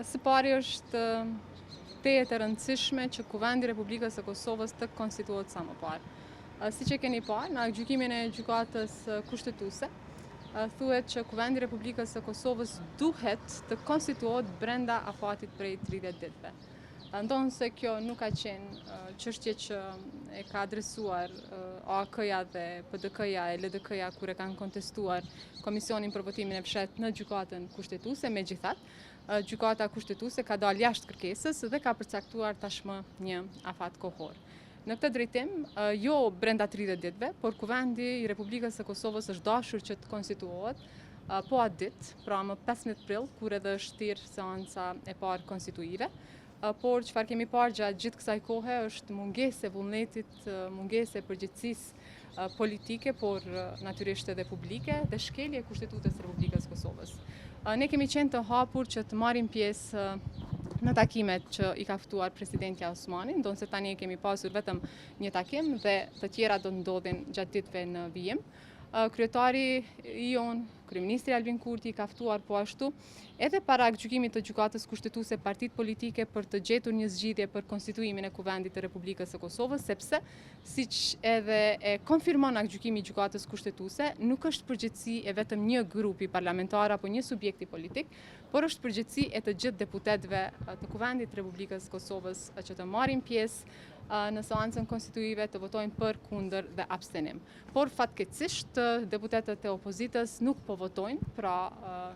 Së pari është tejet e rëndësishme që Kuvendi i Republikës së Kosovës të konstituohet sa më parë. Siç e keni parë, në gjykimin e gjykatës kushtetuese, thuhet që Kuvendi i Republikës së Kosovës duhet të konstituohet brenda afatit prej 30 ditëve. Ndonë se kjo nuk ka qenë çështje që e ka adresuar OAK-ja dhe PDK-ja e LDK-ja kur e kanë kontestuar Komisionin për votimin e fshehtë në gjykatën kushtetuese, megjithatë, gjykata kushtetuese ka dalë jashtë kërkesës dhe ka përcaktuar tashmë një afat kohor. Në këtë drejtim, jo brenda 30 ditëve, por Kuvendi i Republikës së Kosovës është dashur që të konstituohet po atë ditë, pra më 15 prill, kur edhe është thirrë seanca e parë konstituive. Por çfarë kemi parë gjatë gjithë kësaj kohe është mungesë e vullnetit, mungesë e përgjegjësisë politike, por natyrisht edhe publike dhe shkelje e Kushtetutës së Republikës së Kosovës. Ne kemi qenë të hapur që të marrim pjesë në takimet që i ka ftuar presidenti Osmani, ndonse tani kemi pasur vetëm një takim dhe të tjera do ndodhin gjatë ditëve në vijim. Kryetari jon, kryeministri Albin Kurti, ka ftuar po ashtu edhe para gjykimit të gjykatës kushtetuese partitë politike për të gjetur një zgjidhje për konstituimin e Kuvendit të Republikës së Kosovës, sepse siç edhe e konfirmon gjykimi i gjykatës kushtetuese, nuk është përgjegjësi e vetëm një grupi parlamentar apo një subjekti politik, por është përgjegjësi e të gjithë deputetëve të Kuvendit të Republikës së Kosovës që të marrin pjesë në seancën konstituive, të votojnë për, kundër dhe abstenim. Por fatkeqësisht deputetët e opozitës nuk po votojnë, pra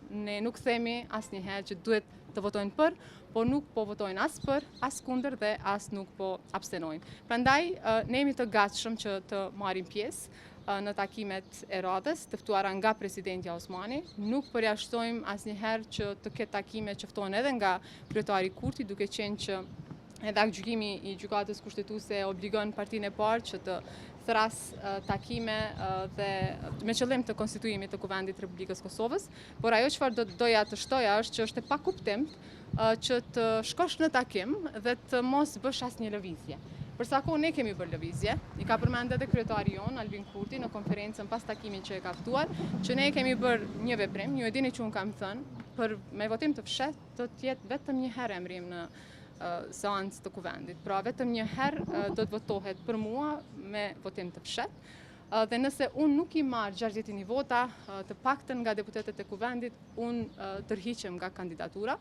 ne nuk themi asnjëherë që duhet të votojnë për, por nuk po votojnë as për, as kundër dhe as nuk po abstenojnë. Prandaj ne jemi të gatshëm që të marrim pjesë në takimet e radhës të ftuara nga presidenti Osmani. Nuk përjashtojmë asnjëherë që të ketë takime që ftohen edhe nga kryetari Kurti, duke qenë që edhe gjykimi i gjykatës kushtetuese obligon partinë e parë që të thras takime dhe me qëllim të konstituimit të Kuvendit të Republikës Kosovës, por ajo çfarë doja të shtoja është që është e pakuptim që të shkosh në takim dhe të mos bësh asnjë lëvizje. Për sa kohë ne kemi bërë lëvizje, i ka përmendur edhe kryetari jon Albin Kurti në konferencën pas takimit që e ka ftuar, që ne kemi bërë një veprim, ju e dini që unë kam thënë, për me votim të fshehtë do të jetë vetëm një herë emrim në seancë të Kuvendit. Pra vetëm një herë do të votohet për mua me votim të fshehtë. Dhe nëse unë nuk i marr 61 vota, të paktën nga deputetët e Kuvendit, unë tërhiqem nga kandidatura.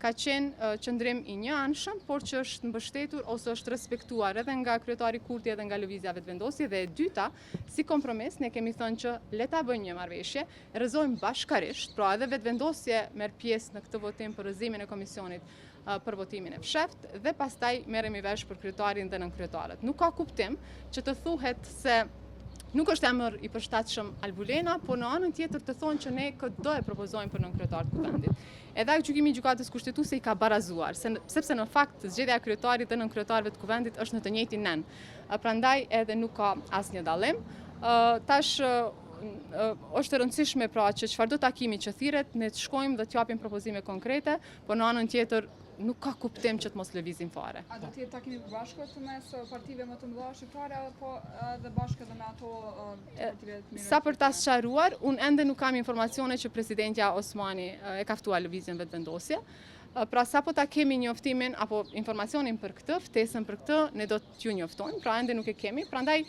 Ka qenë qëndrim i njëanshëm, por që është mbështetur ose është respektuar edhe nga kryetari Kurti edhe nga lëvizja vetëvendosje. Dhe e dyta, si kompromis, ne kemi thënë që le ta bëjmë një marrëveshje, rrëzojmë bashkarisht, pra edhe vetëvendosje merr pjesë në këtë votim për rrëzimin e komisionit për votimin e fshehtë dhe pastaj merremi vesh për kryetarin dhe nënkryetarët. Nuk ka kuptim që të thuhet se nuk është emër i përshtatshëm Albulena, por në anën tjetër të thonë që ne do e propozojmë për nënkryetar të Kuvendit. Edhe gjykimi i gjykatës kushtetuese i ka barazuar, sepse në fakt zgjedhja e kryetarit dhe nënkryetarëve të Kuvendit është në të njëjtin nen. Prandaj edhe nuk ka asnjë dallim. Tash është e rëndësishme pra që çfarëdo takimi që thirret, ne të shkojmë dhe të japim propozime konkrete, por në anën tjetër nuk ka kuptim që të mos lëvizim fare. A do të jetë takimi bashkët mes partive më të mëdha shqiptare apo edhe bashkë edhe me ato partive të mira? Sa për ta sqaruar, unë ende nuk kam informacione që presidentja Osmani e ka ftuar lëvizjen vetëvendosje. Pra sa po ta kemi njoftimin apo informacionin për këtë, ftesën për këtë, ne do t'ju njoftojmë, pra ende nuk e kemi. Prandaj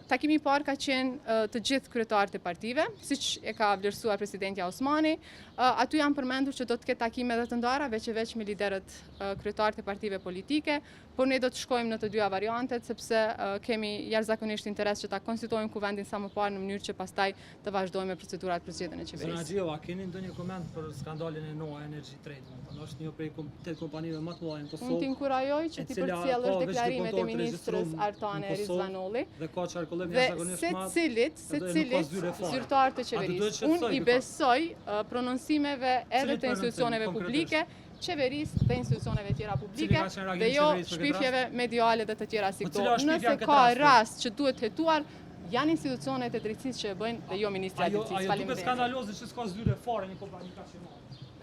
takimi i parë ka qenë të gjithë kryetarët e partive, siç e ka vlerësuar presidentja Osmani. Aty janë përmendur që do të ketë takime edhe të ndara, veç me liderët kryetarët e partive politike, por ne do të shkojmë në të dyja variantet sepse kemi jashtëzakonisht interes që ta konstituojmë Kuvendin sa më parë në mënyrë që pastaj të vazhdojmë me procedurat për zgjedhjen e qeverisë. Zona Xhiova, keni ndonjë koment për skandalin e Noa Energy Trade? Është një prej 8 kompanive më të mëdha në Kosovë. Unë t'inkurajoj që ti përcjellësh deklarimet e ministrës Artane Rizvanolli dhe ka çarkullim dhe jashtëzakonisht madh. Secilit zyrtar të qeverisë. Unë i besoj prononcimeve edhe të institucioneve publike, qeverisë dhe institucioneve tjera publike dhe jo shpifjeve mediale dhe të tjera si këto. Nëse ka rast që duhet hetuar, janë institucionet e drejtësisë që e bëjnë dhe jo ministri i drejtësisë. Ajo duket skandaloze që s'ka zyre fare një kompani kaq e madhe.